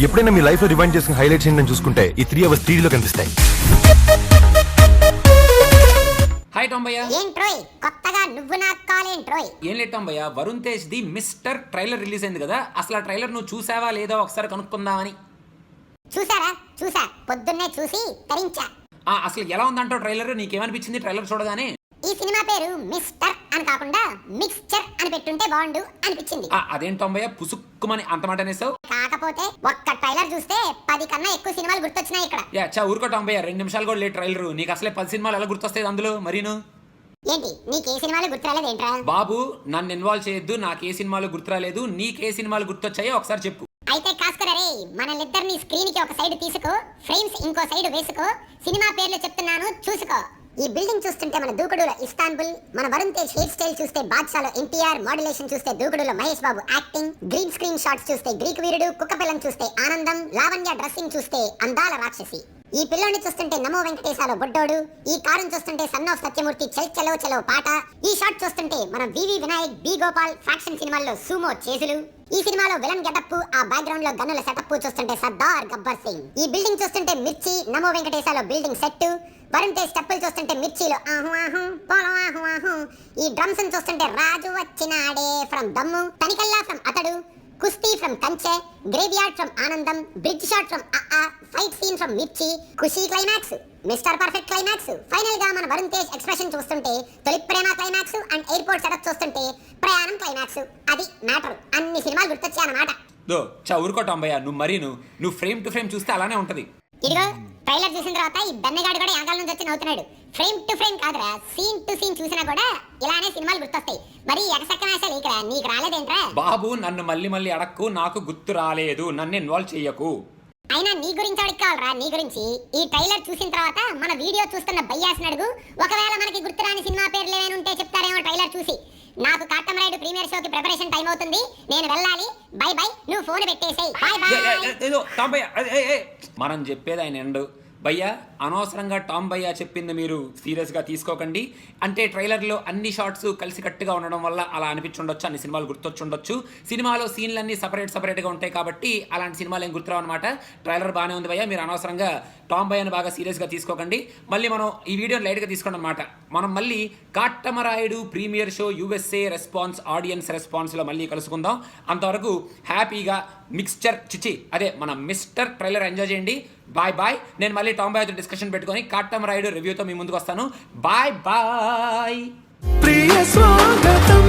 ఎప్పుడైనా మీ లైఫ్ లో రివైండ్ చేసిన హైలైట్స్ ఏంటని చూసుకుంటే ఈ 3 అవర్స్ 3D లో కనిపిస్తాయి. హాయ్ టాంబయ్య. ఏంట్రోయ్ కొత్తగా నువ్వు నాకు కాలేంట్రోయ్? ఏం లేదు టాంబయ్య, Varun Tej the Mister trailer release అయింది కదా, అసలు ఆ ట్రైలర్ నువ్వు చూసావా లేదో ఒకసారి కనుక్కుందామని. చూసా పొద్దున్నే చూసి తరించా. అసలు ఎలా ఉందంటావు ట్రైలర్? నీకేమనిపించింది ట్రైలర్ చూడగానే? ఈ సినిమా పేరు మిస్టర్ అని కాకుండా మిక్స్చర్ అని పెట్టుంటే బాగుండు అనిపించింది. అదేం టాంబయ్య పుసుక్కుమని అంత మాట అనేసావు? కాకపోతే ఒక్క ట్రైలర్ చూస్తే 10 కన్నా ఎక్కువ సినిమాలు గుర్తొచ్చినాయి ఇక్కడ. ఊరుకో టాంబయ్య, 2 నిమిషాలు కూడా లేట్ ట్రైలర్. నీకు అసలే 10 సినిమాలు ఎలా గుర్తొస్తాయి అందులో మరీను? ఏంటి నీకే సినిమాలు గుర్తురాలేదేంట్రా? బాబు నన్ను ఇన్వాల్వ్ చేయొద్దు, నాకే సినిమాలు గుర్తురాలేదు. నీకే సినిమాలు గుర్తొచ్చాయో ఒకసారి చెప్పు. అయితే కాస్కరా రే, మనల్నిద్దరిని స్క్రీన్ కి ఒక సైడ్ తీసుకో, ఫ్రేమ్స్ ఇంకో సైడ్ వేసుకో, సినిమా పేర్లు చెప్తున్నాను చూసుకో. ఈ బిల్డింగ్ చూస్తుంటే మన దూకుడులో ఇస్తాన్బుల్, మన వరుణ్ తేజ్ హెయిర్ స్టైల్ చూస్తే బాద్షాలో ఎన్టీఆర్, మోడ్యులేషన్ చూస్తే దూకుడులో Mahesh Babu acting, green screen shots చూస్తే గ్రీక్ వీరుడు, కుక్క పిల్లం చూస్తే ఆనందం, లావణ్య డ్రెస్సింగ్ చూస్తే అందాల రాక్షసి, ఈ పిల్లోని చూస్తుంటే నమో వెంకటేశాలో బొడ్డోడు, ఈ కారుని చూస్తుంటే సన్ ఆఫ్ సత్యమూర్తి చల్ చలో చలో పాట, ఈ షాట్ చూస్తుంటే మన వివి వినాయక్, బి గోపాల్ ఫ్యాక్షన్ సినిమాల్లో సూమో చేజులు, ఈ సినిమాలో విలన్ గెటప్, ఆ బ్యాక్గ్రౌండ్ లో గన్నుల సెటప్ చూస్తుంటే సర్దార్ గబ్బర్ సింగ్, ఈ బిల్డింగ్ చూస్తుంటే మిర్చి, నమో వెంకటేశాలో బిల్డింగ్ సెట్, వరుణ్ తేజ్ స్టెప్పులు చూస్తుంటే మిర్చిలో ఆహు ఆహు పోలం ఆహు ఆహు, ఈ డ్రమ్స్ చూస్తుంటే రాజు వచ్చినాడే ఫ్రమ్ దమ్ము, తనికల్లా ఫ్రమ్ అతడు, కుస్తీ from Kanche, graveyard from Anandam, bridge shot from fight scene from Mirchi, Kushi climax, Mister Perfect climax, final గా మన వరుణ్ తేజ్ ఎక్స్ప్రెషన్ చూస్తుంటే Tholi Prema climax and airport setup చూస్తుంటే ప్రయాణం క్లైమాక్స్. అది మ్యాటర్. అన్ని సినిమాలు గుర్తొచ్చాయి అన్నమాట. ఊరుకో టాంబయ్య, నువ్వు ఫ్రేమ్ టు ఫ్రేమ్ చూస్తే అలానే ఉంటది. ఇదిగో ట్రైలర్ చూసిన తర్వాత ఈ బెన్నగాడు కూడా యాంగల్ నుంచి వచ్చి నవ్వుతున్నాడు. ఫ్రేమ్ టు ఫ్రేమ్ కాదురా, సీన్ టు సీన్ చూసినా కూడా ఇలానే సినిమాలు గుర్తొస్తాయి. మరి ఎగసక్కనాశాలు ఇక్కడ నీకు రాలేదేంట్రా? బాబు నన్ను మళ్ళీ అడక్కు, నాకు గుర్తు రాలేదు, నన్ను ఇన్వాల్వ్ చెయ్యకు. అయినా నీ గురించి అడుక్కోవాలరా, నీ గురించి. ఈ ట్రైలర్ చూసిన తర్వాత మన వీడియో చూస్తున్న బయ్యాస్ని అడుగు, ఒకవేళ మనకి గుర్తురాని సినిమా పేర్లు ఏమైనా ఉంటే చెప్తారేమో ట్రైలర్ చూసి. నాకు కాటమరాయుడు ప్రీమియర్ షోకి ప్రిపరేషన్ టైం అవుతుంది, నేను వెళ్ళాలి. బై బై, నువ్వు ఫోన్ పెట్టేసేయ్. Bye bye. మనం చెప్పేది ఆయన ఎండు భయ్యా, అనవసరంగా టామ్ భయ్యా చెప్పింది మీరు సీరియస్గా తీసుకోకండి. అంటే ట్రైలర్లో అన్ని షార్ట్స్ కలిసికట్టుగా ఉండడం వల్ల అలా అనిపించుండొచ్చు, అన్ని సినిమాలు గుర్తొచ్చుండొచ్చు. సినిమాలో సీన్లన్నీ సపరేట్గా ఉంటాయి కాబట్టి అలాంటి సినిమాలు ఏం గుర్తురావు అనమాట. ట్రైలర్ బాగానే ఉంది భయ్యా, మీరు అనవసరంగా టామ్ భయ్యాని బాగా సీరియస్గా తీసుకోకండి. మళ్ళీ మనం ఈ వీడియోని లైట్గా తీసుకోండి అనమాట. మనం మళ్ళీ Katamarayudu premiere show USA response, audience రెస్పాన్స్లో మళ్ళీ కలుసుకుందాం. అంతవరకు హ్యాపీగా మిక్స్చర్ అదే మన మిస్టర్ ట్రైలర్ ఎంజాయ్ చేయండి. Bye bye. నేను మళ్ళీ టామ్ బాయ్తో డిస్కషన్ పెట్టుకొని కాటమరాయుడు రివ్యూతో మీ ముందుకు వస్తాను. Bye bye. ప్రియ స్వాగతం.